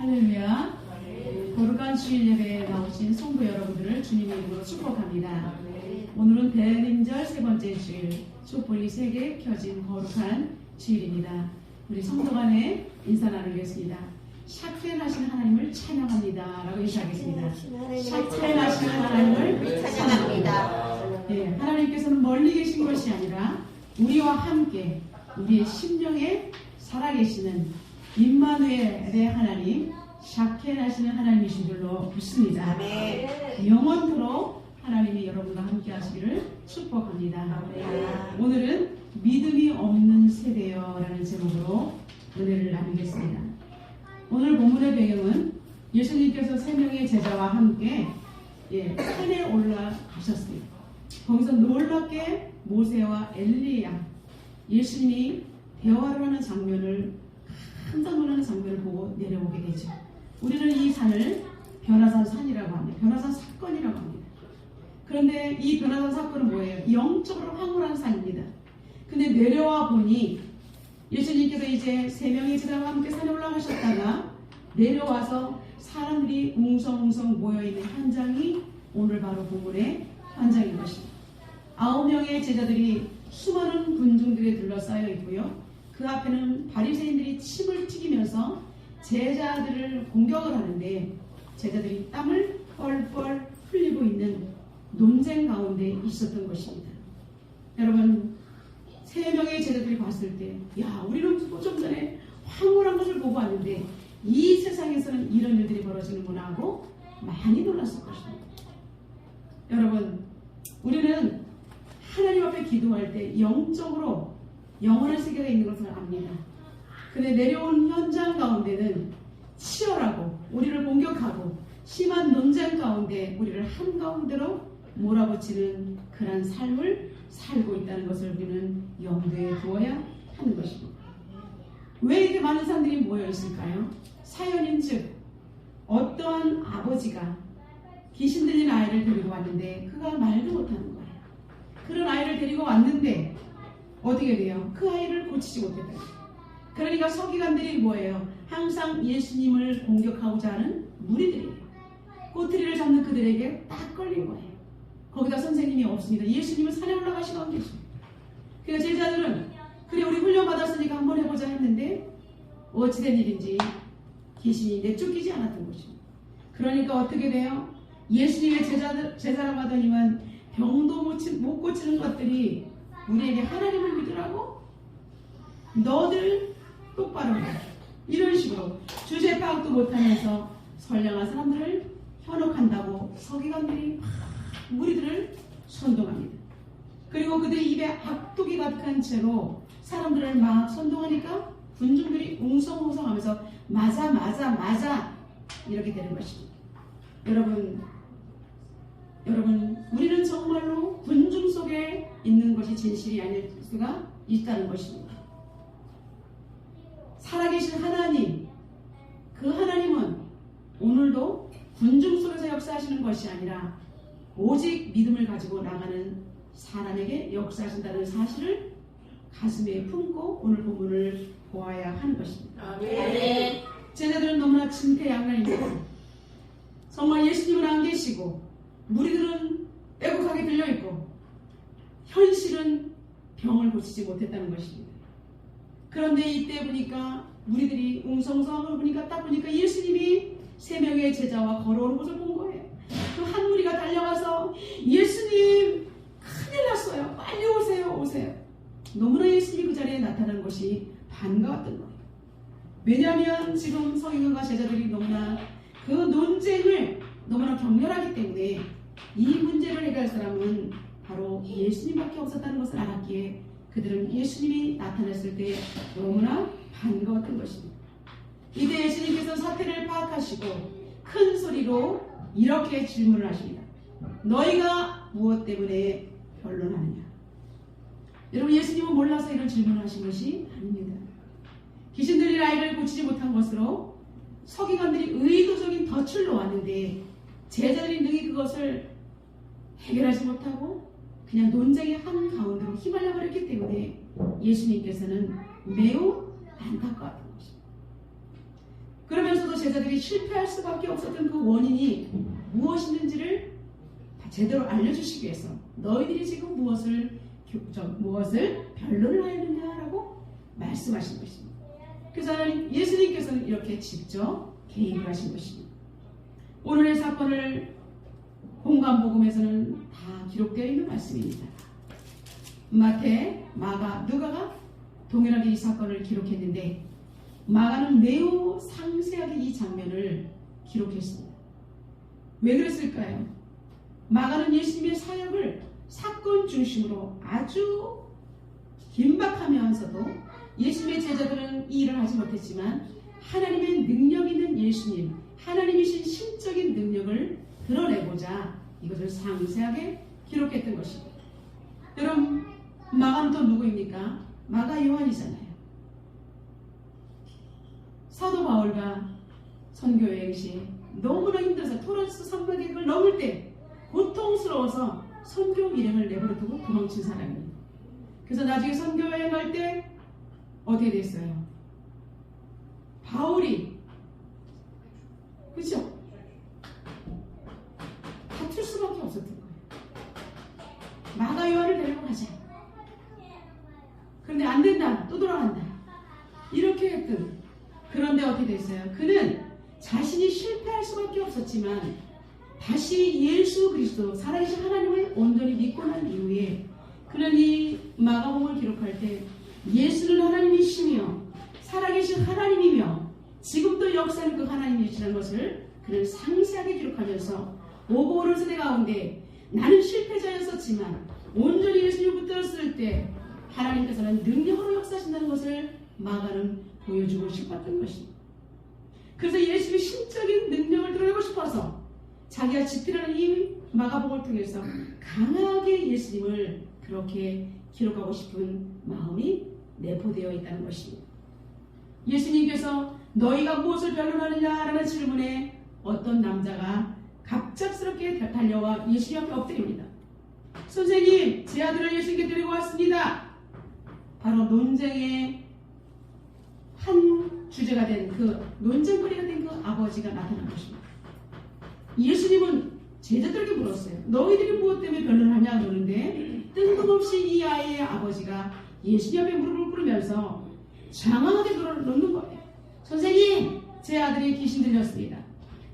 할렐루야. 거룩한 주일 예배에 나오신 성도 여러분들을 주님의 이름으로 축복합니다. 오늘은 대림절 세 번째 주일, 촛불이 3개 켜진 거룩한 주일입니다. 우리 성도 간에 인사 나누겠습니다. 샤크하시는 하나님을 찬양합니다 라고 인사하겠습니다. 샤크하시는 하나님을 찬양합니다. 네, 하나님께서는 멀리 계신 것이 아니라 우리와 함께 우리의 심령에 살아계시는 임마누엘의 하나님, 샤켄하시는 하나님이신 줄로 믿습니다. 영원토록 하나님이 여러분과 함께 하시기를 축복합니다. 오늘은 믿음이 없는 세대여 라는 제목으로 은혜를 나누겠습니다. 오늘 본문의 배경은 예수님께서 3명의 제자와 함께 산에 올라가셨습니다. 거기서 놀랍게 모세와 엘리야, 예수님이 대화를 하는 장면을 깜짝 놀라는 장면을 보고 내려오게 되죠. 우리는 이 산을 변화산 산이라고 합니다. 변화산 사건이라고 합니다. 그런데 이 변화산 사건은 뭐예요? 영적으로 황홀한 산입니다. 근데 내려와 보니 예수님께서 이제 3명의 제자와 함께 산에 올라가셨다가 내려와서 사람들이 웅성웅성 모여있는 현장이 오늘 바로 본문의 현장인 것입니다. 9명의 제자들이 수많은 군중들에 둘러싸여 있고요. 그 앞에는 바리새인들이 침을 튀기면서 제자들을 공격을 하는데 제자들이 땀을 뻘뻘 흘리고 있는 논쟁 가운데 있었던 것입니다. 여러분, 3명의 제자들이 봤을 때 우리는 좀 전에 황홀한 것을 보고 왔는데 이 세상에서는 이런 일들이 벌어지는구나 하고 많이 놀랐을 것입니다. 여러분, 우리는 하나님 앞에 기도할 때 영적으로 영원한 세계가 있는 것을 압니다. 근데 내려온 현장 가운데는 치열하고 우리를 공격하고 심한 논쟁 가운데 우리를 한가운데로 몰아붙이는 그런 삶을 살고 있다는 것을 우리는 염두에 두어야 하는 것입니다. 왜 이렇게 많은 사람들이 모여 있을까요? 사연인즉 어떠한 아버지가 귀신 들린 아이를 데리고 왔는데 그가 말도 못하는 거예요. 그런 아이를 데리고 왔는데 어떻게 돼요? 그 아이를 고치지 못했다. 그러니까 서기관들이 뭐예요? 항상 예수님을 공격하고자 하는 무리들이에요. 꼬투리를 잡는 그들에게 딱 걸린 거예요. 거기다 선생님이 없습니다. 예수님은 산에 올라가시고 안 계십니다. 그러니까 제자들은 그래 우리 훈련 받았으니까 한번 해보자 했는데 어찌된 일인지 귀신이 내쫓기지 않았던 것입니다. 그러니까 어떻게 돼요? 예수님의 제자라고 하더니만 병도 못 고치는 것들이 우리에게 하나님을 믿으라고? 너들 똑바로 해. 이런 식으로 주제 파악도 못하면서 선량한 사람들을 현혹한다고 서기관들이 무리들을 선동합니다. 그리고 그들의 입에 악독이 가득한 채로 사람들을 막 선동하니까 군중들이 웅성웅성하면서 맞아 이렇게 되는 것입니다. 여러분, 우리는 정말로 군중 속에 있는 것이 진실이 아닐 수가 있다는 것입니다. 살아계신 하나님, 그 하나님은 오늘도 군중 속에서 역사하시는 것이 아니라 오직 믿음을 가지고 나가는 사람에게 역사하신다는 사실을 가슴에 품고 오늘 본문을 보아야 하는 것입니다. 제자들은 너무나 진퇴양난입니다. 정말 예수님은 안 계시고 무리들은 빼곡하게 들려있고 현실은 병을 고치지 못했다는 것입니다. 그런데 이때 보니까 무리들이 웅성웅성한 걸 딱 보니까 예수님이 3명의 제자와 걸어오는 것을 본 거예요. 그 한 무리가 달려가서 예수님 큰일 났어요. 빨리 오세요. 너무나 예수님이 그 자리에 나타난 것이 반가웠던 거예요. 왜냐하면 지금 서기관과 제자들이 너무나 그 논쟁을 너무나 격렬하기 때문에 이 문제를 해결할 사람은 바로 예수님밖에 없었다는 것을 알았기에 그들은 예수님이 나타났을 때 너무나 반가웠던 것입니다. 이때 예수님께서 사태를 파악하시고 큰 소리로 이렇게 질문을 하십니다. 너희가 무엇 때문에 변론하느냐? 여러분, 예수님은 몰라서 이런 질문을 하신 것이 아닙니다. 귀신 들린 아이를 고치지 못한 것으로 서기관들이 의도적인 덫을 놓았는데 제자들이 능히 그것을 해결하지 못하고 그냥 논쟁의 한가운데로 휘말려 버렸기 때문에 예수님께서는 매우 안타까웠던 것입니다. 그러면서도 제자들이 실패할 수밖에 없었던 그 원인이 무엇이었는지를 제대로 알려주시기 위해서 너희들이 지금 무엇을 변론을 하였느냐라고 말씀하신 것입니다. 그래서 예수님께서는 이렇게 직접 개입을 하신 것입니다. 오늘의 사건을 공관복음에서는 다 기록되어 있는 말씀입니다. 마태, 마가, 누가가 동일하게 이 사건을 기록했는데 마가는 매우 상세하게 이 장면을 기록했습니다. 왜 그랬을까요? 마가는 예수님의 사역을 사건 중심으로 아주 긴박하면서도 예수님의 제자들은 이 일을 하지 못했지만 하나님의 능력 있는 예수님, 하나님이신 신적인 능력을 드러내고자 이것을 상세하게 기록했던 것입니다. 여러분, 마가는 또 누구입니까? 마가 요한이잖아요. 사도 바울과 선교여행 시 너무나 힘들어서 토라스 산맥을 넘을 때 고통스러워서 선교 일행을 내버려 두고 도망친 사람입니다. 그래서 나중에 선교여행할 때 어떻게 됐어요? 바울이 그죠? 다툴 수밖에 없었던 거예요. 마가 요한을 데리고 가자. 그런데 안 된다. 또 돌아간다. 이렇게 했던. 그런데 어떻게 됐어요? 그는 자신이 실패할 수밖에 없었지만 다시 예수 그리스도 살아계신 하나님을 온전히 믿고 난 이후에 그는 이 마가복음을 기록할 때 예수는 하나님이시며 살아계신 하나님이며 지금도 역사하는 그 하나님이시라는 것을 그는 상세하게 기록하면서 오고 오는 세대 가운데 나는 실패자였었지만 온전히 예수님을 붙들었을 때 하나님께서는 능력으로 역사하신다는 것을 마가는 보여주고 싶었던 것입니다. 그래서 예수님의 신적인 능력을 드러내고 싶어서 자기가 집필하는 이 마가복음을 통해서 강하게 예수님을 그렇게 기록하고 싶은 마음이 내포되어 있다는 것입니다. 예수님께서 너희가 무엇을 변론하느냐라는 질문에 어떤 남자가 갑작스럽게 달려와 예수님 앞에 엎드립니다. 선생님, 제 아들을 예수님께 데리고 왔습니다. 바로 논쟁의 한 주제가 된 그 논쟁거리가 된 그 아버지가 나타난 것입니다. 예수님은 제자들에게 물었어요. 너희들이 무엇 때문에 변론하냐 그러는데 뜬금없이 이 아이의 아버지가 예수님 앞에 무릎을 꿇으면서 장황하게 놓는 거예요. 선생님, 제 아들이 귀신 들렸습니다.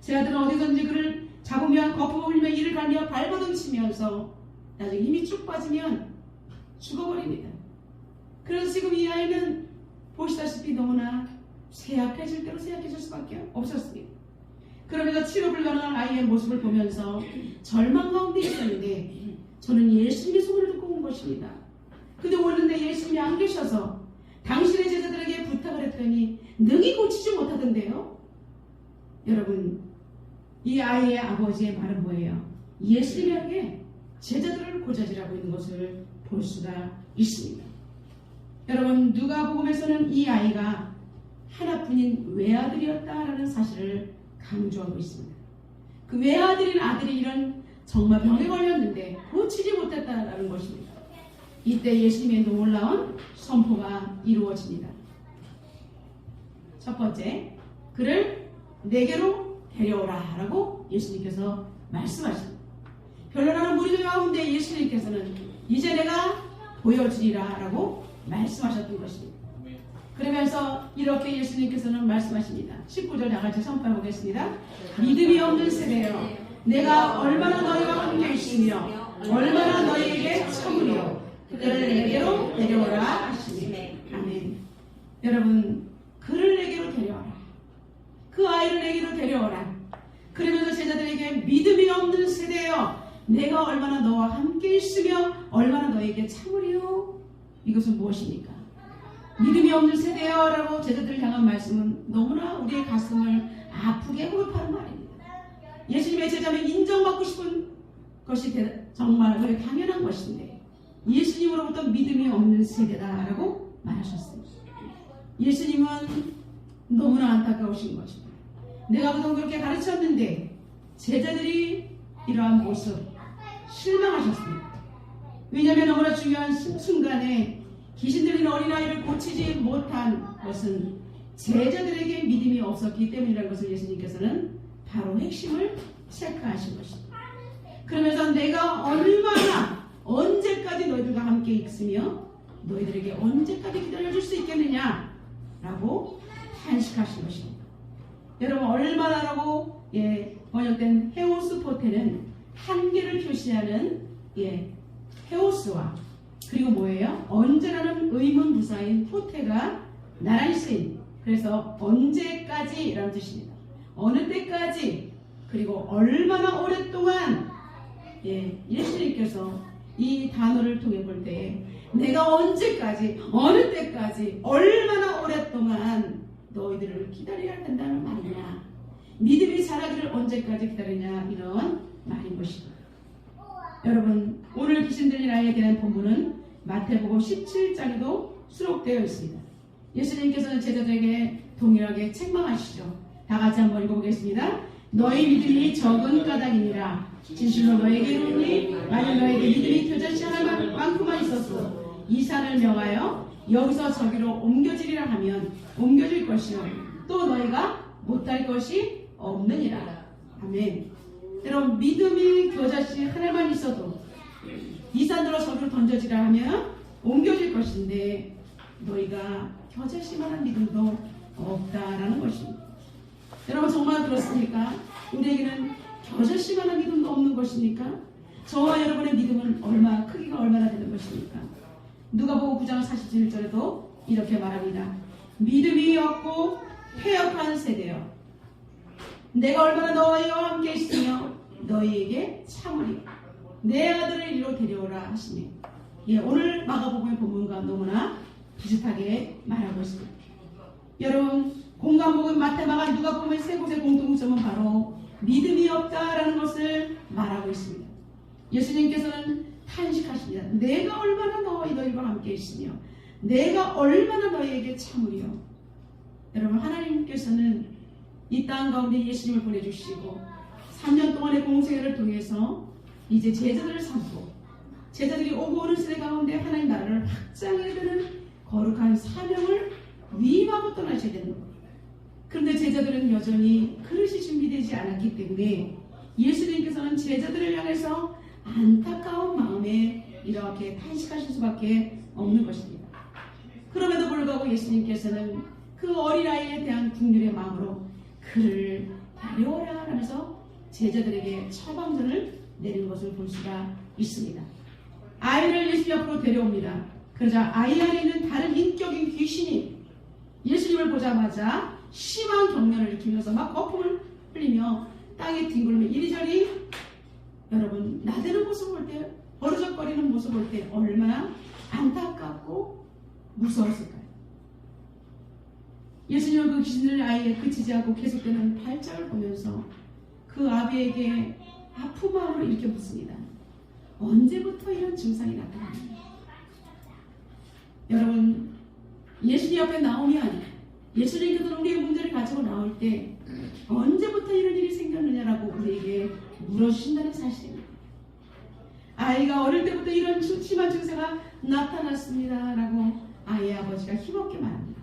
제 아들은 어디든지 그를 잡으면 거품을 흘리며 이를 갈며 발버둥치면서 나중에 힘이 쭉 빠지면 죽어버립니다. 그래서 지금 이 아이는 보시다시피 너무나 쇠약해질 대로 쇠약해질 수밖에 없었습니다. 그러면서 치료 불가능한 아이의 모습을 보면서 절망 가운데 있었는데 저는 예수님의 소문을 듣고 온 것입니다. 근데 오는데 예수님이 안 계셔서 당신의 제자들에게 부탁을 했더니 능히 고치지 못하던데요. 여러분, 이 아이의 아버지의 말은 뭐예요? 예수님에게 제자들을 고자질하고 있는 것을 볼 수가 있습니다. 여러분, 누가복음에서는 이 아이가 하나뿐인 외아들이었다라는 사실을 강조하고 있습니다. 그 외아들인 아들이 이런 정말 병에 걸렸는데 고치지 못했다라는 것입니다. 이때 예수님의 놀라운 선포가 이루어집니다. 첫 번째, 그를 내게로 데려오라 라고 예수님께서 말씀하십니다. 변론하는 무리들 가운데 예수님께서는 이제 내가 보여주리라 라고 말씀하셨던 것입니다. 그러면서 이렇게 예수님께서는 말씀하십니다. 19절 다 같이 선포해 보겠습니다. 믿음이 없는 세대여, 내가 얼마나 너희와 함께 있으며 얼마나 너희에게 참으리요 그를 내게로 데려오라 하시니. 아멘. 여러분, 그를 내게로 데려오라. 그 아이를 내게로 데려오라. 그러면서 제자들에게 믿음이 없는 세대여, 내가 얼마나 너와 함께 있으며 얼마나 너에게 참으리요. 이것은 무엇입니까? 믿음이 없는 세대여라고 제자들을 향한 말씀은 너무나 우리의 가슴을 아프게 호흡하는 말입니다. 예수님의 제자면 인정받고 싶은 것이 정말 당연한 것인데 예수님으로부터 믿음이 없는 세대다라고 말하셨습니다. 예수님은 너무나 안타까우신 것입니다. 내가 그동안 그렇게 가르쳤는데 제자들이 이러한 모습 실망하셨습니다. 왜냐하면 너무나 중요한 순간에 귀신 들린 어린아이를 고치지 못한 것은 제자들에게 믿음이 없었기 때문이라는 것을 예수님께서는 바로 핵심을 체크하신 것입니다. 그러면서 내가 얼마나 언제까지 너희들과 함께 있으며 너희들에게 언제까지 기다려줄 수 있겠느냐 라고 탄식하신 것입니다. 여러분 얼마나라고 번역된 헤오스 포테는 한계를 표시하는 헤오스와 그리고 뭐예요? 언제라는 의문 부사인 포테가 나란히 쓰인 그래서 언제까지 라는 뜻입니다. 어느 때까지 그리고 얼마나 오랫동안 예수님께서 이 단어를 통해 볼 때 내가 언제까지 어느 때까지 얼마나 오랫동안 너희들을 기다려야 된다는 말이냐 믿음이 자라기를 언제까지 기다리냐 이런 말인 것입니다. 여러분 오늘 귀신 들린 아이에 대한 본문은 마태복음 17장에도 수록되어 있습니다. 예수님께서는 제자들에게 동일하게 책망하시죠. 다 같이 한번 읽어보겠습니다. 너희 믿음이 적은 까닭이니라. 진실로 너에게 이르노니 만일 너에게 믿음이 겨자씨 하나만큼만 있었어 이 산을 명하여 여기서 저기로 옮겨지리라 하면 옮겨질 것이요 또 너희가 못할 것이 없느니라. 아멘. 여러분 믿음이 겨자씨 하나만 있어도 이 산으로 저기로 던져지라 하면 옮겨질 것인데 너희가 겨자씨만한 믿음도 없다라는 것입니다. 여러분 정말 그렇습니까? 우리에게는 겨자씨만한 믿음도 없는 것입니까? 저와 여러분의 믿음은 크기가 얼마나 되는 것입니까? 누가복음 9장 47절에도 이렇게 말합니다. 믿음이 없고 패역한 세대여 내가 얼마나 너희와 함께 있으며 너희에게 참으리요 내 아들을 이리로 데려오라 하시니 오늘 마가복음의 본문과 너무나 비슷하게 말하고 있습니다. 여러분 공간복음 마태 마가 누가복음의 세 곳의 공통점은 바로 믿음이 없다라는 것을 말하고 있습니다. 예수님께서는 탄식하십니다. 내가 얼마나 너희와 함께 있으며 내가 얼마나 너희에게 참으리요. 여러분 하나님께서는 이 땅 가운데 예수님을 보내주시고 3년 동안의 공생애를 통해서 이제 제자들을 삼고 제자들이 오고 오는 세대 가운데 하나님 나라를 확장해야 되는 거룩한 사명을 위임하고 떠나셔야 되는 겁니다. 그런데 제자들은 여전히 그릇이 준비되지 않았기 때문에 예수님께서는 제자들을 향해서 안타까운 마음에 이렇게 탄식하실 수밖에 없는 것입니다. 그럼에도 불구하고 예수님께서는 그 어린아이에 대한 국률의 마음으로 그를 데려오라 하면서 제자들에게 처방전을 내린 것을 볼 수가 있습니다. 아이를 예수 옆으로 데려옵니다. 그러자 아이 안에 있는 다른 인격인 귀신이 예수님을 보자마자 심한 경련을 일으키면서 막 거품을 흘리며 땅에 뒹굴며 이리저리 여러분 나대는 모습을 볼 때 버르적거리는 모습을 볼 때 얼마나 안타깝고 무서웠을까요? 예수님은 그 귀신들 아이에 그치지 않고 계속되는 발작을 보면서 그 아비에게 아픈 마음으로 이렇게 묻습니다. 언제부터 이런 증상이 나타나냐? 여러분 예수님 옆에 나오면 예수님께서 우리의 문제를 가지고 나올 때 언제부터 이런 일이 생겼느냐라고 우리에게 물어주신다는 사실입니다. 아이가 어릴 때부터 이런 심한 증세가 나타났습니다 라고 아이의 아버지가 힘없게 말합니다.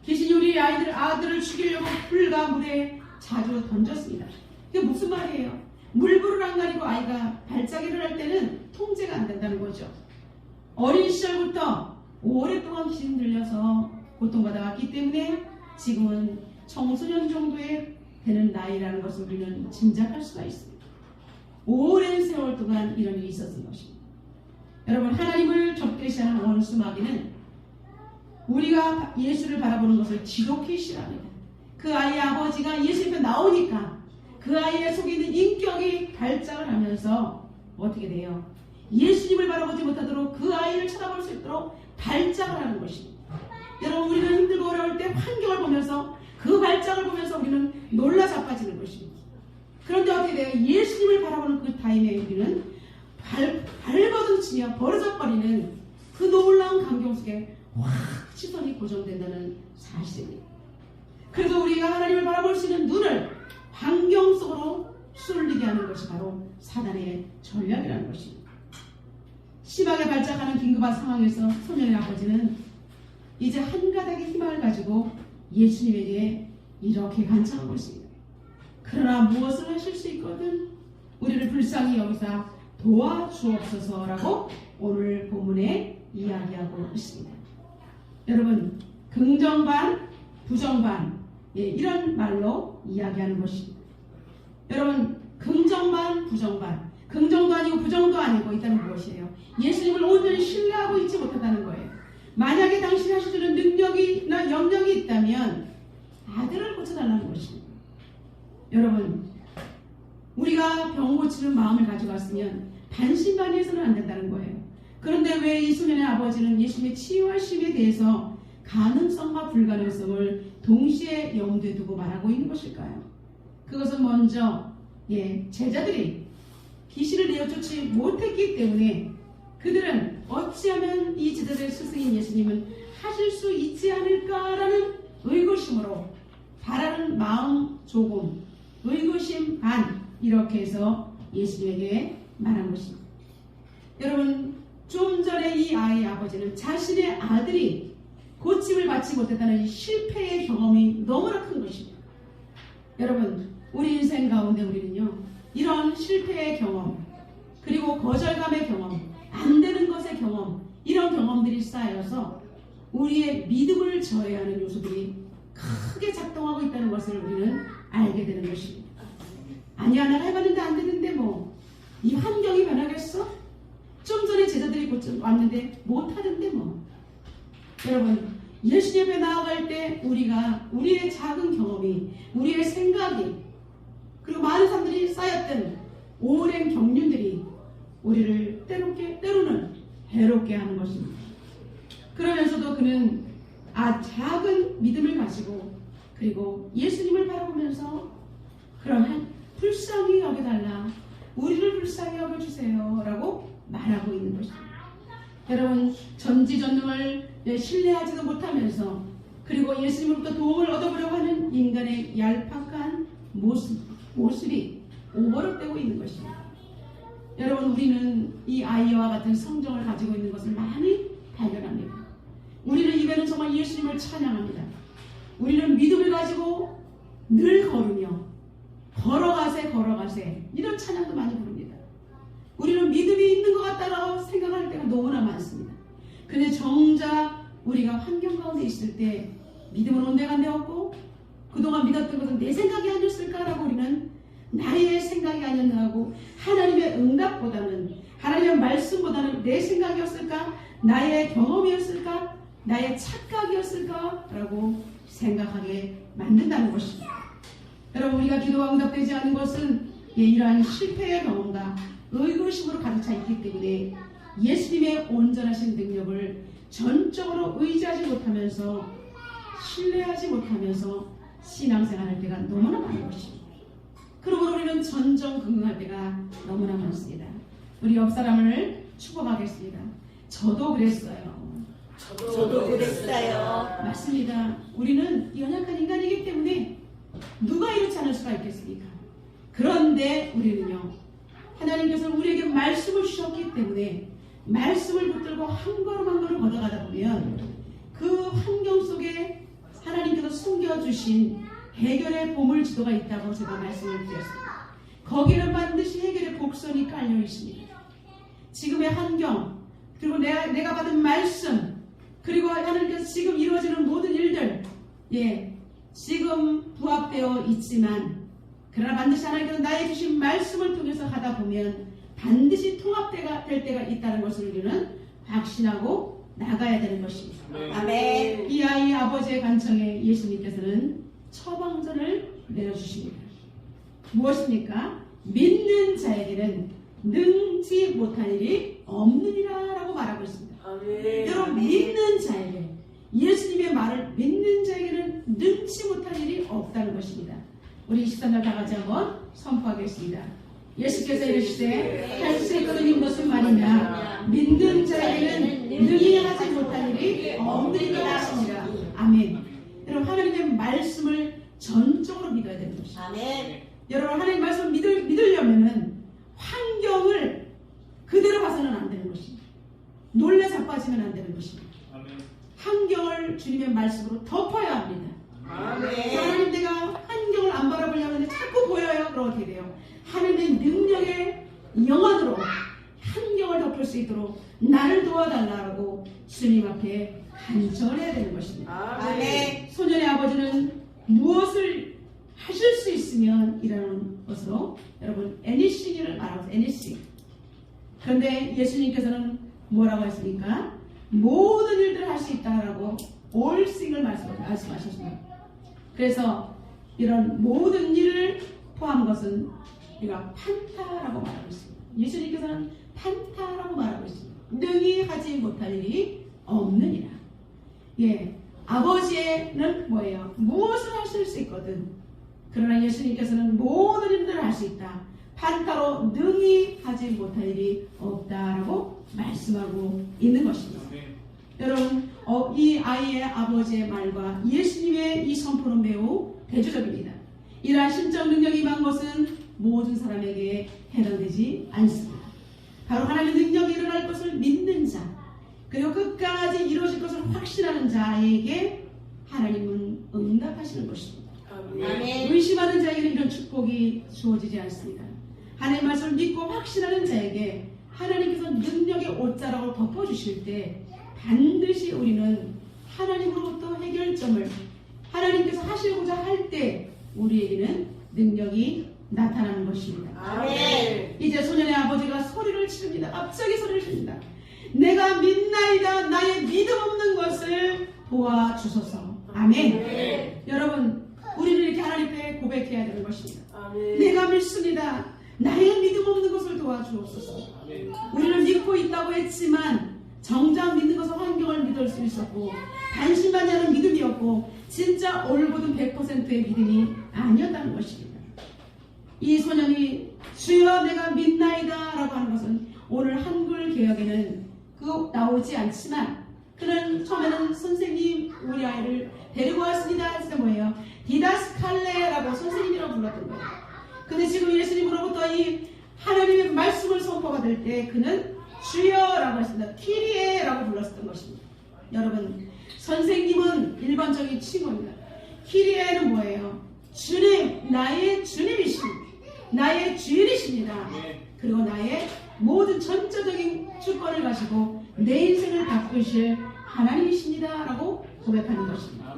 귀신이 우리 아들을 죽이려고 불과 물에 자주 던졌습니다. 이게 무슨 말이에요? 물불을 안 가리고 아이가 발작을 할 때는 통제가 안 된다는 거죠. 어린 시절부터 오랫동안 귀신 들려서 고통받아왔기 때문에 지금은 청소년 정도에 되는 나이라는 것을 우리는 짐작할 수가 있습니다. 오랜 세월 동안 이런 일이 있었던 것입니다. 여러분 하나님을 적대시하는 원수 마귀는 우리가 예수를 바라보는 것을 지독히 싫어합니다. 그 아이의 아버지가 예수 앞에 나오니까 그 아이의 속에 있는 인격이 발작을 하면서 어떻게 돼요? 예수님을 바라보지 못하도록 그 아이를 쳐다볼 수 있도록 발작을 하는 것입니다. 여러분 우리는 힘들고 어려울 때 환경을 보면서 그 발작을 보면서 우리는 놀라 자빠지는 것입니다. 그런데 어떻게 돼요? 예수님을 바라보는 그 타임에 우리는 발버둥치며 버르적거리는 그 놀라운 광경 속에 확 시선이 고정된다는 사실입니다. 그래서 우리가 하나님을 바라볼 수 있는 눈을 환경 속으로 쏠리게 하는 것이 바로 사단의 전략이라는 것입니다. 심하게 발작하는 긴급한 상황에서 소년의 아버지는 이제 한 가닥의 희망을 가지고 예수님에게 이렇게 간청하고 있습니다. 그러나 무엇을 하실 수 있거든 우리를 불쌍히 여기사 도와주옵소서라고 오늘 본문에 이야기하고 있습니다. 여러분, 긍정반, 부정반, 이런 말로 이야기하는 것입니다. 여러분, 긍정반, 부정반, 긍정도 아니고 부정도 아니고 있다는 무엇이에요? 예수님을 온전히 신뢰하고 있지 못한다는 거예요. 만약에 당신이 하실 수 있는 능력이나 영역이 있다면 아들을 고쳐달라는 것입니다. 여러분, 우리가 병 고치는 마음을 가지고 왔으면 반신반의해서는 안 된다는 거예요. 그런데 왜 이 소년의 아버지는 예수님의 치유하심에 대해서 가능성과 불가능성을 동시에 염두에 두고 말하고 있는 것일까요? 그것은 먼저 제자들이 귀신을 내어쫓지 못했기 때문에 그들은 어찌하면 이 제자들의 스승인 예수님은 하실 수 있지 않을까라는 의구심으로 바라는 마음 조금, 의구심 반, 이렇게 해서 예수님에게 말한 것입니다. 여러분, 좀 전에 이 아이의 아버지는 자신의 아들이 고침을 받지 못했다는 이 실패의 경험이 너무나 큰 것입니다. 여러분, 우리 인생 가운데 우리는요, 이런 실패의 경험, 그리고 거절감의 경험, 안 되는 것의 경험, 이런 경험들이 쌓여서 우리의 믿음을 저해하는 요소들이 크게 작동하고 있다는 것을 우리는 알게 되는 것입니다. 아니야, 내가 해봤는데 안 되는데 이 환경이 변하겠어? 좀 전에 제자들이 왔는데 못하던데 여러분, 예수님 앞에 나아갈 때 우리가 우리의 작은 경험이, 우리의 생각이, 그리고 많은 사람들이 쌓였던 오랜 경륜들이 우리를 때로는 해롭게 하는 것입니다. 그러면서도 그는 작은 믿음을 가지고 그리고 예수님을 바라보면서 그러면 불쌍히 여겨달라, 우리를 불쌍히 여겨주세요 라고 말하고 있는 것입니다. 여러분, 전지전능을 신뢰하지도 못하면서 그리고 예수님으로부터 도움을 얻어보려고 하는 인간의 얄팍한 모습이 오버랩되고 있는 것입니다. 여러분, 우리는 이 아이와 같은 성정을 가지고 있는 것을 많이 발견합니다. 우리는 입에는 정말 예수님을 찬양합니다. 우리는 믿음을 가지고 늘 걸으며 걸어가세 이런 찬양도 많이 부릅니다. 우리는 믿음이 있는 것 같다라고 생각할 때가 너무나 많습니다. 그런데 정작 우리가 환경 가운데 있을 때 믿음은 온데간데 없고 그동안 믿었던 것은 내 생각이 아니었을까라고 우리는 나의 생각이 아니었나 하고 하나님의 응답보다는, 하나님의 말씀보다는 내 생각이었을까? 나의 경험이었을까? 나의 착각이었을까? 라고 생각하게 만든다는 것입니다. 여러분, 우리가 기도가 응답되지 않은 것은 이러한 실패의 경험과 의구심으로 가득 차 있기 때문에 예수님의 온전하신 능력을 전적으로 의지하지 못하면서, 신뢰하지 못하면서 신앙생활할 때가 너무나 많은 것입니다. 그러므로 우리는 전전긍긍할 때가 너무나 많습니다. 우리 옆 사람을 축복하겠습니다. 저도 그랬어요. 저도 그랬어요. 맞습니다. 우리는 연약한 인간이기 때문에 누가 이렇지 않을 수가 있겠습니까? 그런데 우리는요, 하나님께서 우리에게 말씀을 주셨기 때문에 말씀을 붙들고 한 걸음 한 걸음 걸어가다 보면 그 환경 속에 하나님께서 숨겨주신 해결의 보물지도가 있다고 제가 말씀을 드렸습니다. 거기는 반드시 해결의 복선이 깔려 있습니다. 지금의 환경, 그리고 내가 받은 말씀, 그리고 하나님께서 지금 이루어지는 모든 일들, 지금 부합되어 있지만, 그러나 반드시 하나님께서 나의 주신 말씀을 통해서 하다 보면 반드시 통합될 때가 있다는 것을 우리는 확신하고 나가야 되는 것입니다. 아멘. 이 아이의 아버지의 간청에 예수님께서는 처방전을 내려주십니다. 무엇입니까? 믿는 자에게는 능지 못한 일이 없느니라 라고 말하고 있습니다. 아멘. 여러분, 믿는 자에게, 예수님의 말을 믿는 자에게는 능지 못한 일이 없다는 것입니다. 우리 23날 다 같이 한번 선포하겠습니다. 예수께서 이르시되 할 수 있거든 것은 말이냐, 믿는 자에게는 능히 하지 못한 일이 없느니라 하십니다. 아멘. 여러분, 하나님의 말씀을 전적으로 믿어야 되는 것입니다. 아멘. 여러분, 하나님의 말씀을 믿으려면은 환경을 그대로 봐서는 안 되는 것입니다. 놀래 자빠지면 안 되는 것입니다. 환경을 주님의 말씀으로 덮어야 합니다. 하나님 내가 환경을 안 바라보려고 하는데 자꾸 보여요. 그럼 어떻게 돼요? 하나님의 능력의 영원으로 환경을 덮을 수 있도록 나를 도와달라고 주님 앞에 간청을 해야 되는 것입니다. 아멘. 소년의 아버지는 무엇을 하실 수 있으면 이라는 것으로 여러분 anything을 말하고 있어요. anything. 그런데 예수님께서는 뭐라고 했습니까? 모든 일들을 할 수 있다라고 all thing을 말씀하셨습니다. 그래서 이런 모든 일을 포함한 것은 우리가 판타라고 말하고 있습니다. 예수님께서는 판타라고 말하고 있습니다. 능히 하지 못할 일이 없느니라. 예, 아버지는 뭐예요? 무엇을 하실 수 있거든. 그러나 예수님께서는 모든 일들을 할 수 있다. 판타로 능히 하지 못할 일이 없다라고 말씀하고 있는 것입니다. 여러분, 이 아이의 아버지의 말과 예수님의 이 선포는 매우 대조적입니다. 이러한 신적 능력이 임한 것은 모든 사람에게 해당되지 않습니다. 바로 하나님의 능력이 일어날 것을 믿는 자, 그리고 끝까지 이루어질 것을 확신하는 자에게 하나님은 응답하시는 것입니다. 아멘. 의심하는 자에게는 이런 축복이 주어지지 않습니다. 하나님의 말씀을 믿고 확신하는 자에게 하나님께서 능력의 옷자락을 덮어주실 때 반드시 우리는 하나님으로부터 해결점을 하나님께서 하시고자 할 때 우리에게는 능력이 나타나는 것입니다. 아멘. 이제 소년의 아버지가 소리를 치릅니다. 갑자기 소리를 칩니다. 내가 믿나이다. 나의 믿음 없는 것을 도와주소서. 아멘. 아멘. 여러분, 우리는 이렇게 하나님 앞에 고백해야 되는 것입니다. 아멘. 내가 믿습니다. 나의 믿음 없는 것을 도와주옵소서. 우리는 믿고 있다고 했지만 정작 믿는 것은 환경을 믿을 수 있었고 반신반의하는 믿음이었고 진짜 올곧은 100%의 믿음이 아니었다는 것입니다. 이 소년이 주여 내가 믿나이다 라고 하는 것은 오늘 한글 개혁에는 그거 나오지 않지만 그는 처음에는 선생님 우리 아이를 데리고 왔습니다 해서 뭐예요? 디다스칼레라고 선생님이라고 불렀던 거예요. 근데 지금 예수님으로부터 이 하나님의 말씀을 선포받을 때 그는 주여라고 했습니다. 키리에라고 불렀던 것입니다. 여러분, 선생님은 일반적인 칭호입니다. 키리에는 뭐예요? 주님, 나의 주님이십니다. 나의 주인이십니다. 그리고 나의 모든 전적인 주권을 가지고 내 인생을 바꾸실 하나님이십니다. 라고 고백하는 것입니다.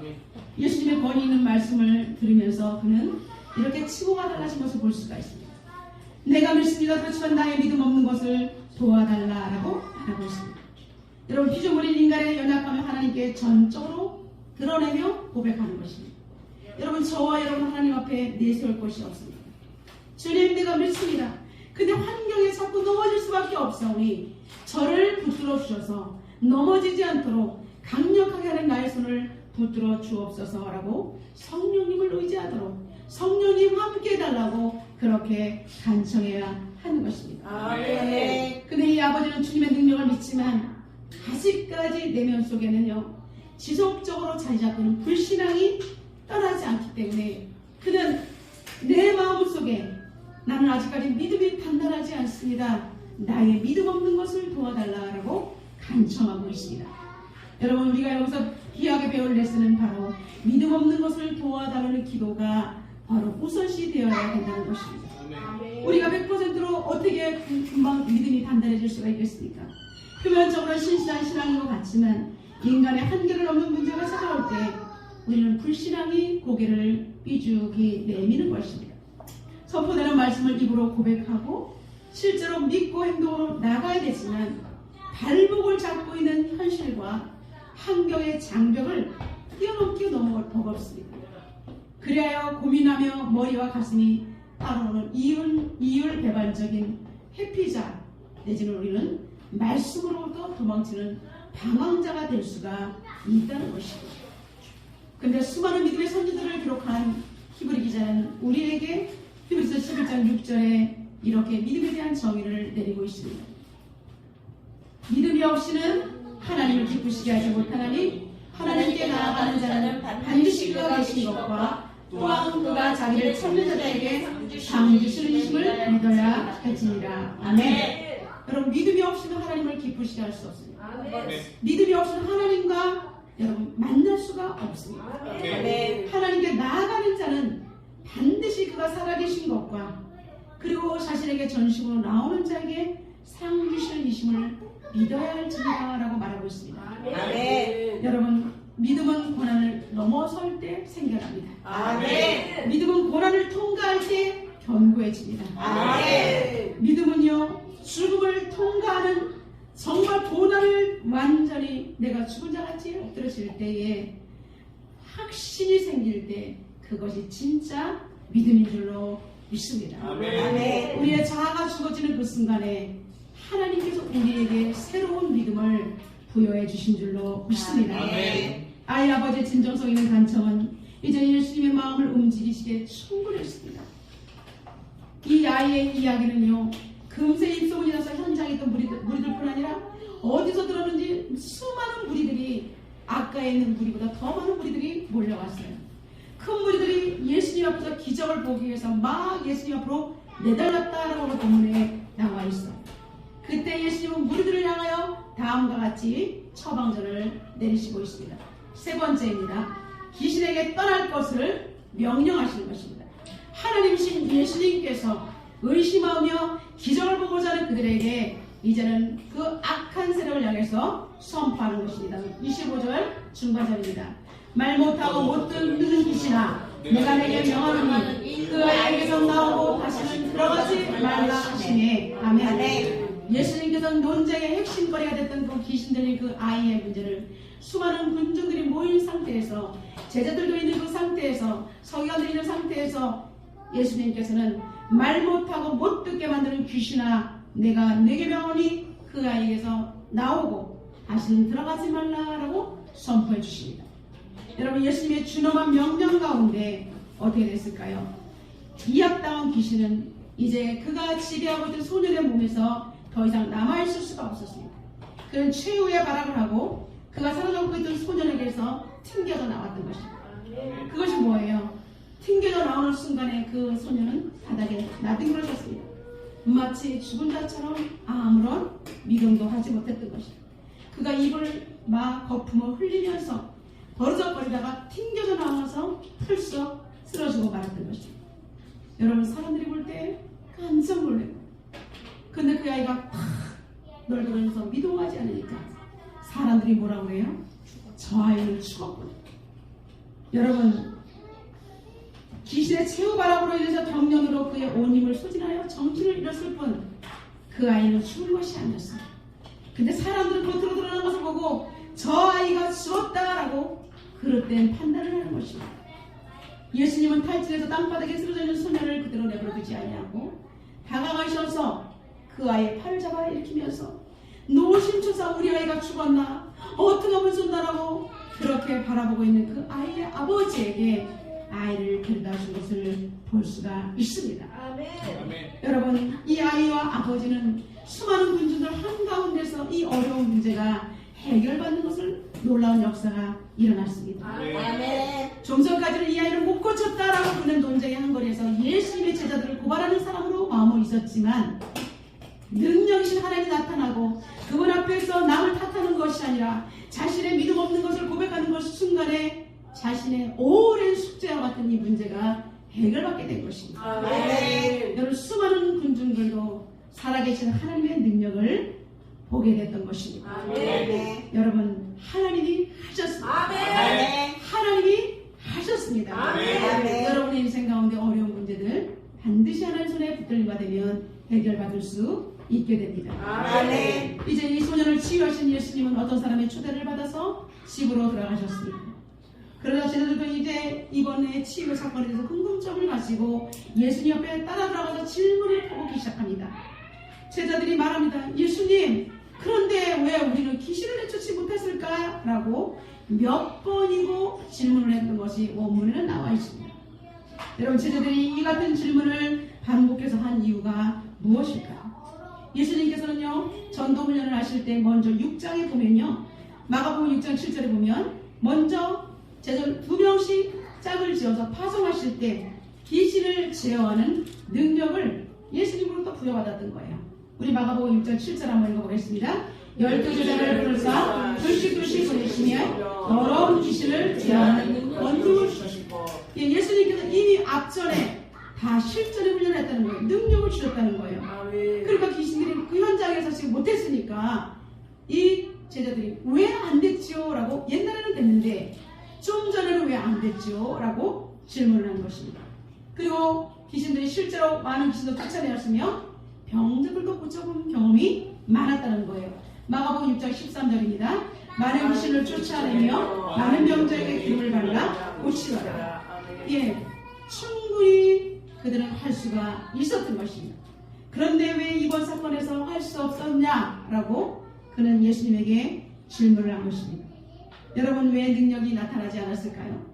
예수님의 권위 있는 말씀을 들으면서 그는 이렇게 칭호가 달라진 것을 볼 수가 있습니다. 내가 믿습니다. 그렇지만 나의 믿음 없는 것을 도와달라라고 말하고 있습니다. 여러분, 피조물인 인간의 연약함을 하나님께 전적으로 드러내며 고백하는 것입니다. 여러분, 저와 여러분 하나님 앞에 내세울 것이 없습니다. 주님, 내가 믿습니다. 근데 환경에 자꾸 넘어질 수밖에 없사오니 저를 붙들어 주셔서 넘어지지 않도록 강력하게 하는 나의 손을 붙들어 주옵소서라고 성령님을 의지하도록 성령님 함께 해달라고 그렇게 간청해야 하는 것입니다. 아멘. 근데 이 아버지는 주님의 능력을 믿지만 아직까지 내면 속에는요 지속적으로 자리 잡고는 불신앙이 떠나지 않기 때문에 그는 내 마음속에 나는 아직까지 믿음이 단단하지 않습니다. 나의 믿음 없는 것을 도와달라고 간청하고 있습니다. 여러분, 우리가 여기서 귀하게 배울 레슨은 바로 믿음 없는 것을 도와달라는 기도가 바로 우선시 되어야 된다는 것입니다. 우리가 100%로 어떻게 금방 믿음이 단단해질 수가 있겠습니까? 표면적으로 신실한 신앙인 것 같지만 인간의 한계를 넘는 문제가 찾아올 때 우리는 불신앙이 고개를 삐죽이 내미는 것입니다. 선포되는 말씀을 입으로 고백하고 실제로 믿고 행동으로 나가야 되지만 발목을 잡고 있는 현실과 환경의 장벽을 뛰어넘기 너무 버겁습니다. 그리하여 고민하며 머리와 가슴이 따라오는 이율배반적인 회피자 내지는 우리는 말씀으로부터 도망치는 방황자가 될 수가 있다는 것입니다. 그런데 수많은 믿음의 선지들을 기록한 히브리 기자는 우리에게 히브리서 11장 6절에 이렇게 믿음에 대한 정의를 내리고 있습니다. 믿음이 없이는 하나님을 기쁘시게 하지 못하나니 하나님께 나아가는 자는 반드시 그가 계신 것과 또한 그가 자기를 찾는 자들에게 방주시는 믿어야 할지니라. 아멘. 여러분, 믿음이 없이는 하나님을 기쁘시게 할 수 없습니다. 믿음이 없이는 하나님과 여러분 만날 수가 없습니다. 아멘. 하나님께 나아가는 자는 반드시 그가 살아계신 것과 그리고 자신에게 전심으로 나오는 자에게 상 주시는 이심을 믿어야 할지니라 라고 말하고 있습니다. 아멘. 여러분, 믿음은 고난을 넘어설 때 생겨납니다. 아멘. 믿음은 고난을 통과할 때 견고해집니다. 아멘. 믿음은요, 죽음을 통과하는 정말 고난을 완전히 내가 죽은 자 같이 엎드려질 때에 확신이 생길 때 그것이 진짜 믿음인 줄로 믿습니다. 아멘. 우리의 자아가 죽어지는 그 순간에 하나님께서 우리에게 새로운 믿음을 부여해 주신 줄로 믿습니다. 아멘. 아이 아버지의 진정성 있는 간청은 이제 예수님의 마음을 움직이시기에 충분했습니다. 이 아이의 이야기는요, 금세 입소문이 나서 현장에 있던 무리들뿐 아니라 어디서 들었는지 수많은 무리들이 아까에 있는 무리보다 더 많은 무리들이 몰려왔어요. 큰 무리들이 예수님 앞에서 기적을 보기 위해서 막 예수님 앞으로 내달렸다라고 본문에 나와 있어요. 그때 예수님은 무리들을 향하여 다음과 같이 처방전을 내리시고 있습니다. 세 번째입니다. 귀신에게 떠날 것을 명령하시는 것입니다. 하나님이신 예수님께서 의심하며 기적을 보고자 하는 그들에게 이제는 그 악한 세력을 향해서 선포하는 것입니다. 25절 중반절입니다. 말 못하고 못 듣는 귀신아, 내가 내게 명하노니 그 아이에게서 나오고 다시는 들어가지 말라 하시니. 아멘. 예수님께서는 논쟁의 핵심거리가 됐던 그 귀신 들린 그 아이의 문제를 수많은 군중들이 모인 상태에서, 제자들도 있는 그 상태에서, 서기관들이 있는 상태에서 예수님께서는 말 못하고 못 듣게 만드는 귀신아, 내가 내게 명하노니 그 아이에게서 나오고 다시는 들어가지 말라라고 선포해 주십니다. 여러분, 예수님의 준엄한 명령 가운데 어떻게 됐을까요? 기약당한 귀신은 이제 그가 지배하고 있던 소년의 몸에서 더 이상 남아있을 수가 없었습니다. 그는 최후의 발악을 하고 그가 사로잡고 있던 소년에게서 튕겨져 나왔던 것입니다. 그것이 뭐예요? 튕겨져 나오는 순간에 그 소년은 바닥에 나뒹굴어졌습니다. 마치 죽은 자처럼 아무런 미동도 하지 못했던 것입니다. 그가 입을 막 거품을 흘리면서 버르적거리다가 튕겨져 나와서 펄썩 쓰러지고 말았던 것입니다. 여러분, 사람들이 볼 때 깜짝 놀래고, 근데 그 아이가 팍 널브러져서 미동하지 않으니까 사람들이 뭐라고 그래요? 저 아이는 죽었구나. 여러분, 귀신의 최후발악으로 인해서 병년으로 그의 온 힘을 소진하여 정신을 잃었을 뿐 그 아이는 죽은 것이 아니었습니다. 근데 사람들은 겉으로 드러난 것을 보고 저 아이가 죽었다라고 그릇된 판단을 하는 것입니다. 예수님은 탈진해서 땅바닥에 쓰러져 있는 소년을 그대로 내버려두지 아니하고 다가가셔서 그 아이의 팔을 잡아 일으키면서 노심초사 우리 아이가 죽었나? 어떻게 하면 좋나라고 그렇게 바라보고 있는 그 아이의 아버지에게 아이를 데려다 준 것을 볼 수가 있습니다. 아멘. 여러분, 이 아이와 아버지는 수많은 군중들 한가운데서 이 어려운 문제가 해결받는 것을 놀라운 역사가 일어났습니다. 아멘. 좀 전까지는 이 아이를 못 고쳤다라고 부는 논쟁의 한거리에서 예수님의 제자들을 고발하는 사람으로 마음을 있었지만 능력이신 하나님이 나타나고 그분 앞에서 남을 탓하는 것이 아니라 자신의 믿음 없는 것을 고백하는 것 순간에 자신의 오랜 숙제와 같은 이 문제가 해결받게 된 것입니다. 아멘. 여러분, 수많은 군중들도 살아계신 하나님의 능력을 보게 됐던 것입니다. 아멘. 여러분, 하나님이 하셨습니다. 아멘. 하나님이 하셨습니다. 아멘. 여러분의 인생 가운데 어려운 문제들 반드시 하나님 손에 붙들림과 되면 해결받을 수 있게 됩니다. 아멘. 이제 이 소년을 치유하신 예수님은 어떤 사람의 초대를 받아서 집으로 들어가셨습니다. 그러다 제자들도 이제 이번에 치유 사건에 대해서 궁금증을 가지고 예수님 옆에 따라 들어가서 질문을 해보기 시작합니다. 제자들이 말합니다. 예수님, 그런데 왜 우리는 귀신을 내쫓지 못했을까? 라고 몇 번이고 질문을 했던 것이 원문에는 나와 있습니다. 여러분, 제자들이 이 같은 질문을 반복해서 한 이유가 무엇일까요? 예수님께서는요, 전도훈련을 하실 때 먼저 6장에 보면요, 마가복음 6장 7절에 보면 먼저 제자들 2명씩 짝을 지어서 파송하실 때 귀신을 제어하는 능력을 예수님으로부터 부여받았던 거예요. 우리 마가복음 6장 7절 한번 읽어보겠습니다. 12제자를 부르사 둘씩 보내시며 더러운 귀신을 제하는 권능을 주셨습니다. 예수님께서 이미 앞전에 다 실전에 훈련했다는 거예요. 능력을 주셨다는 거예요. 그러니까 귀신들이 그 현장에서 지금 못했으니까 이 제자들이 왜 안 됐지요? 라고 옛날에는 됐는데 좀 전에는 왜 안 됐지요? 라고 질문을 한 것입니다. 그리고 귀신들이 실제로 많은 귀신도 쫓아내었으며 병들도 고쳐본 경험이 많았다는 거예요. 마가복음 6장 13절입니다. 많은 귀신을 쫓아내며 많은 병자에게 기름을 발라 고치더라. 예, 충분히 그들은 할 수가 있었던 것입니다. 그런데 왜 이번 사건에서 할 수 없었냐라고 그는 예수님에게 질문을 한 것입니다. 여러분, 왜 능력이 나타나지 않았을까요?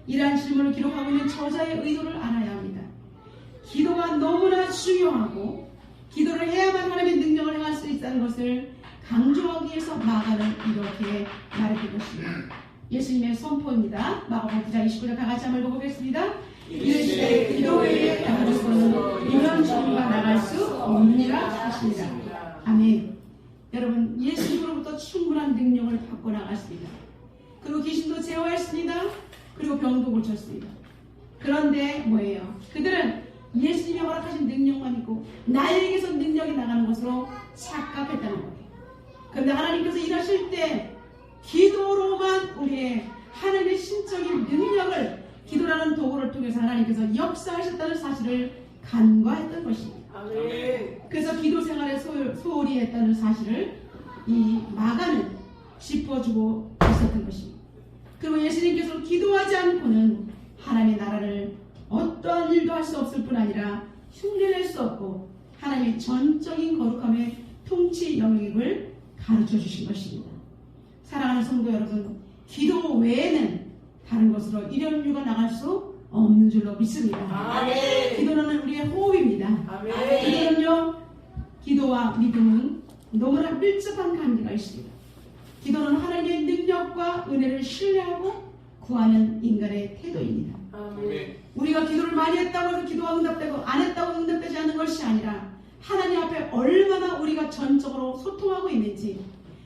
이러한 질문을 기록하고 있는 저자의 의도를 알아야 합니다. 기도가 너무나 중요하고 기도를 해야만 하나님의 능력을 행할 수 있다는 것을 강조하기 위해서 마가는 이렇게 말했던 것입니다. 예수님의 선포입니다. 마가복음 9장 29절 다 같이 한번 읽어보겠습니다. 이르시되 기도 외에 다른것은 이런 종류가 나갈 수 없느니라 하십니다. 아멘. 여러분, 예수님으로부터 충분한 능력을 받고 나갔습니다. 그리고 귀신도 제어했습니다. 그리고 병도 고쳤습니다. 그런데 뭐예요? 그들은 예수님이 허락하신 능력만 있고 나에게서 능력이 나가는 것으로 착각했다는 거예요. 그런데 하나님께서 일하실 때 기도로만 우리의 하나님의 신적인 능력을 기도라는 도구를 통해서 하나님께서 역사하셨다는 사실을 간과했던 것입니다. 아멘. 그래서 기도 생활에 소홀히 했다는 사실을 이 마가는 짚어주고 있었던 것입니다. 그리고 예수님께서 기도하지 않고는 하나님의 나라를 어떠한 일도 할 수 없을 뿐 아니라 흉내낼 수 없고 하나님의 전적인 거룩함의 통치 영역을 가르쳐 주신 것입니다. 사랑하는 성도 여러분, 기도 외에는 다른 것으로 일연류가 나갈 수 없는 줄로 믿습니다. 아멘. 기도는 우리의 호흡입니다. 아멘. 기도는요, 기도와 믿음은 너무나 밀접한 관계가 있습니다. 기도는 하나님의 능력과 은혜를 신뢰하고 구하는 인간의 태도입니다. 아멘. 우리가 기도를 많이 했다고 해서 기도가 응답되고 안 했다고 응답되지 않는 것이 아니라 하나님 앞에 얼마나 우리가 전적으로 소통하고 있는지,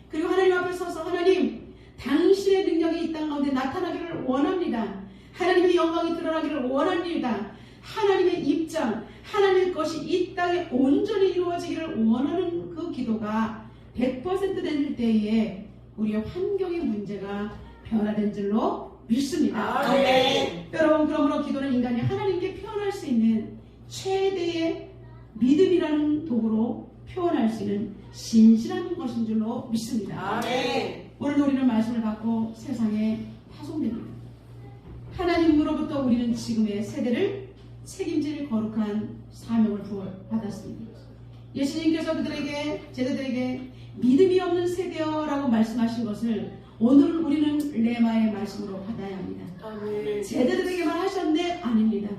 그리고 하나님 앞에 서서 하나님, 당신의 능력이 이 땅 가운데 나타나기를 원합니다. 하나님의 영광이 드러나기를 원합니다. 하나님의 입장, 하나님의 것이 이 땅에 온전히 이루어지기를 원하는 그 기도가 100% 될 때에 우리의 환경의 문제가 변화된 줄로 믿습니다. 아멘. 여러분, 그러므로 기도는 인간이 하나님께 표현할 수 있는 최대의 믿음이라는 도구로 표현할 수 있는 신실한 것인 줄로 믿습니다. 아멘. 오늘 우리는 말씀을 받고 세상에 파송됩니다. 하나님으로부터 우리는 지금의 세대를 책임질 거룩한 사명을 부여받았습니다. 예수님께서 그들에게, 제자들에게 믿음이 없는 세대여라고 말씀하신 것을 오늘 우리는 레마의 말씀으로 받아야 합니다. 아멘. 제자들에게만 하셨네? 아닙니다.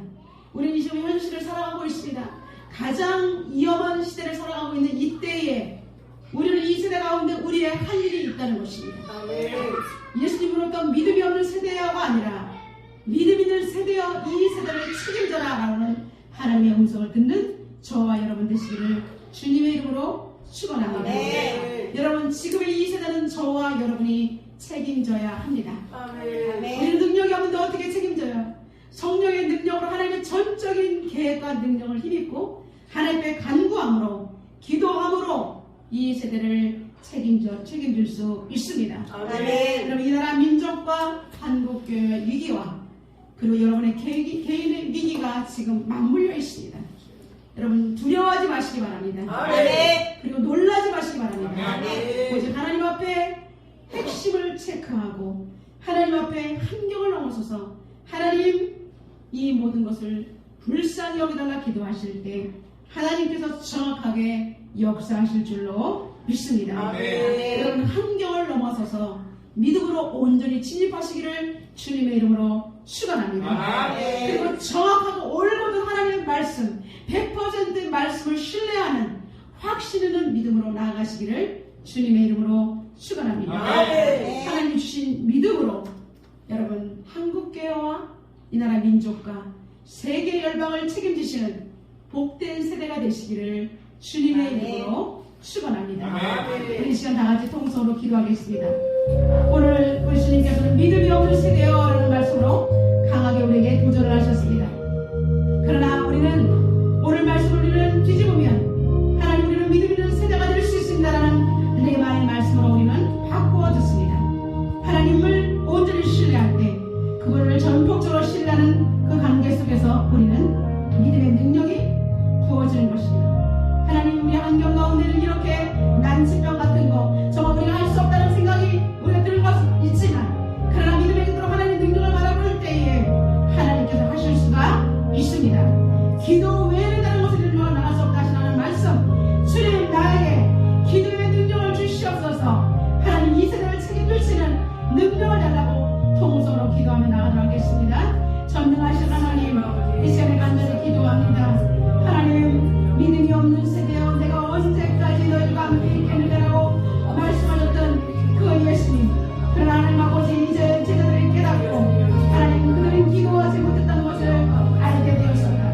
우리는 이 시점 현실을 살아가고 있습니다. 가장 위험한 시대를 살아가고 있는 이때에 우리는 이 세대 가운데 우리의 할 일이 있다는 것입니다. 아멘. 예수님으로부터 믿음이 없는 세대여가 아니라 믿음 있는 세대여 이 세대를 책임져라 라는 하나님의 음성을 듣는 저와 여러분 되시기를 주님의 이름으로 축원합니다. 아멘. 여러분, 지금의 이 세대는 저와 여러분이 책임져야 합니다. 아멘. 우리는 능력이 없는데 어떻게 책임져요? 성령의 능력으로 하나님의 전적인 계획과 능력을 힘입고 하나님의 간구함으로 기도함으로 이 세대를 책임질 수 있습니다. 아멘. 여러분, 이 나라 민족과 한국교회의 위기와 그리고 여러분의 개인의 위기가 지금 맞물려 있습니다. 여러분, 두려워하지 마시기 바랍니다. 아멘. 그리고 놀라지 마시기 바랍니다. 아멘. 오직 하나님 앞에 핵심을 체크하고 하나님 앞에 한경을 넘어서서 하나님, 이 모든 것을 불쌍히 여기달라 기도하실 때 하나님께서 정확하게 역사하실 줄로 믿습니다. 아멘. 여러분, 한경을 넘어서서 믿음으로 온전히 진입하시기를 주님의 이름으로 축원합니다. 아멘. 그리고 정확하고 올곧은 하나님의 말씀, 100% 말씀을 신뢰하는 확신 있는 믿음으로 나아가시기를 주님의 이름으로 축원합니다. 아멘. 하나님 주신 믿음으로 여러분, 한국교회와 이 나라 민족과 세계 열방을 책임지시는 복된 세대가 되시기를 주님의 아멘. 이름으로 축원합니다. 아멘. 우리 시간 다 같이 통성으로 기도하겠습니다. 오늘 우리 주님께서는 믿음이 없는 세대여라는 말씀으로 강하게 우리에게 도전을 하셨습니다. 그러나 우리는 오늘 말씀을 우리는 뒤집으면 하나님 우리는 믿음 있는 세대가 될 수 있습니다라는 레마의 말씀으로 우리는 바꾸어 듣습니다. 하나님을 온전히 신뢰할 때 그분을 전폭적으로 신뢰하는 그 관계 속에서 우리는 믿음의 능력이 부어지는 것입니다. 하나님 우리 환경 가운데는 이렇게 난치병 같은 거 정말 우리가 할 수 없다는 생각이 우리가 들고 있지만 그러나 믿음의 눈으로 하나님의 능력을 바라볼 때에 하나님께서 하실 수가 있습니다. 기도 외에는 다른 것을 일로 나갈 수 없다 하시는 말씀 주님 나에게 기도의 능력을 주시옵소서. 하나님 이 세대를 책임질 수 있는 능력을 달라고 통성으로 기도하며 나가도록 하겠습니다. 전능하신 하나님 이 시간에 간절히 기도합니다. 하나님 믿음이 없는 세대여 내가 언제까지 너희들과 함께 있겠느냐라고 말씀하셨던 그 예수님 그러나 하나님 아버지 이제 제자들이 깨닫고 하나님 그들은 기도하지 못했다는 것을 알게 되었습니다.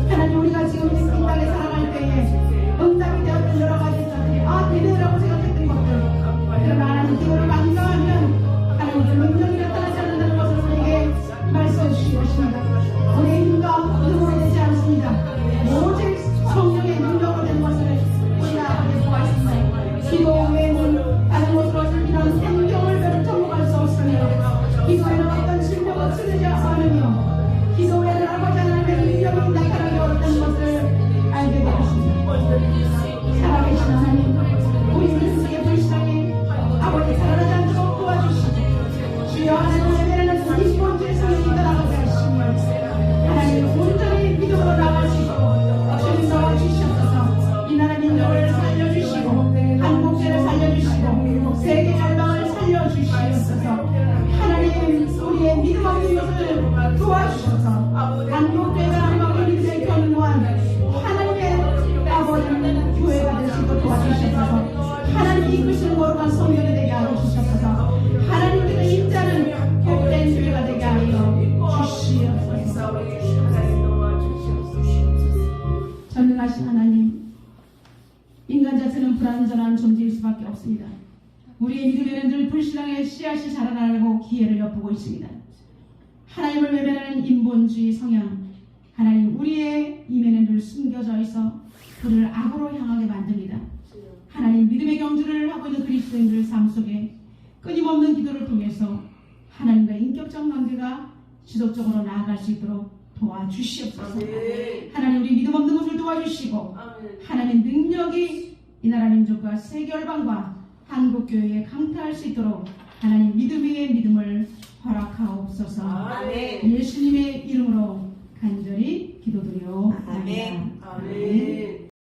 하나님 우리가 지금 이 땅에 살아갈 때에 응답이 되었던 여러 가지 것들이 되뇌라고 생각했던 것들 그러나 하나님 기도를 강조하면 하나님 그 능력이 나타나지 않는다는 것을 우리에게 말씀해 주신 것입니다. 우리의 힘과 힘으로 되지 않습니다. 오직 성령의 능력으로 된 것을 우리가 알게 보았습니다. 기도 외에는 다른 것으로 이런 생명을 뱉어먹을 수 없으며 기도에는 어떤 질병을 치르지 않으며 기도 외에는 아버지 하나님의 능력이 나타나기 어렵다는 것을 알게 되었습니다. 살아계신 하나님 우리 인생의 불신앙이 아버지 살아나지 않도록 도와주시고 주여 하나님 예배는 20번째 성령이 떠나가게 하시며 하나님 온전히 믿음으로 나가시고 주님 도와주시옵소서. 이 나라 민족을 살려주시고 한국제를 살려주시고 세계 열방을 살려주시옵소서. 하나님 우리의 믿음 없는 것을 도와주셔서 한국교회가 한국의 민족의 견고한 하나님의 아버지는 교회가 되시고 도와주시옵소서. 하나님 이끄시는 거룩한 성령이 되게 하여 주시옵소서. 하나님께서 인자는 복된 교회가 되게 하여 주시옵소서. 전능하신 하나님 인간 자체는 불완전한 존재일 수밖에 없습니다. 우리의 믿음에는 늘 불신앙의 씨앗이 자라나려고 기회를 엿보고 있습니다. 하나님을 외면하는 인본주의 성향 하나님 우리의 이면에 늘 숨겨져 있어 그를 악으로 향하게 만듭니다. 하나님 믿음의 경주를 하고 있는 그리스도인들 삶 속에 끊임없는 기도를 통해서 하나님과 인격적 관계가 지속적으로 나아갈 수 있도록 도와주시옵소서. 하나님 우리 믿음 없는 것을 도와주시고 하나님의 능력이 이 나라 민족과 세계 열방과 한국교회에 강타할 수 있도록 하나님 믿음 위에 믿음을 허락하옵소서. 예수님의 이름으로 간절히 기도드려옵나이다. 아멘.